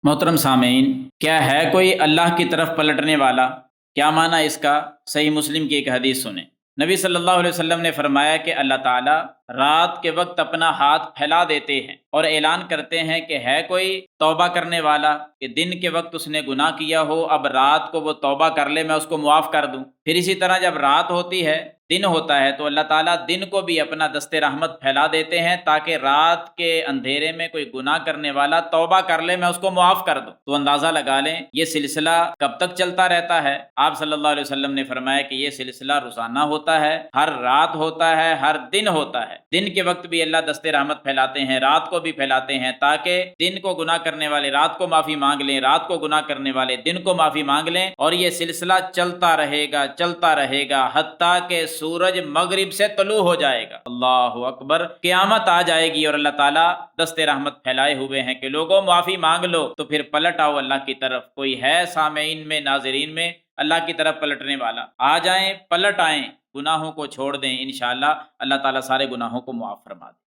محترم سامعین، کیا ہے کوئی اللہ کی طرف پلٹنے والا؟ کیا معنی اس کا؟ صحیح مسلم کی ایک حدیث سنیں۔ نبی صلی اللہ علیہ وسلم نے فرمایا کہ اللہ تعالیٰ رات کے وقت اپنا ہاتھ پھیلا دیتے ہیں اور اعلان کرتے ہیں کہ ہے کوئی توبہ کرنے والا، کہ دن کے وقت اس نے گناہ کیا ہو، اب رات کو وہ توبہ کر لے، میں اس کو معاف کر دوں۔ پھر اسی طرح جب رات ہوتی ہے، دن ہوتا ہے، تو اللہ تعالیٰ دن کو بھی اپنا دست رحمت پھیلا دیتے ہیں تاکہ رات کے اندھیرے میں کوئی گناہ کرنے والا توبہ کر لے، میں اس کو معاف کر دوں۔ تو اندازہ لگا لیں یہ سلسلہ کب تک چلتا رہتا ہے۔ آپ صلی اللہ علیہ وسلم نے فرمایا کہ یہ سلسلہ روزانہ ہوتا ہے، ہر رات ہوتا ہے، ہر دن ہوتا ہے۔ دن کے وقت بھی اللہ دست رحمت پھیلاتے ہیں، رات کو بھی پھیلاتے ہیں تاکہ دن کو گناہ کرنے والے رات کو معافی مانگ لیں، رات کو گناہ کرنے والے دن کو معافی مانگ لیں، اور یہ سلسلہ چلتا رہے گا حتیٰ کہ سورج مغرب سے طلوع ہو جائے گا۔ اللہ اکبر! قیامت آ جائے گی اور اللہ تعالیٰ دست رحمت پھیلائے ہوئے ہیں کہ لوگوں معافی مانگ لو، تو پھر پلٹ آؤ اللہ کی طرف۔ کوئی ہے سامعین میں، ناظرین میں اللہ کی طرف پلٹنے والا؟ آ جائیں، پلٹ آئیں، گناہوں کو چھوڑ دیں، انشاءاللہ اللہ تعالیٰ سارے گناہوں کو معاف فرما دیں۔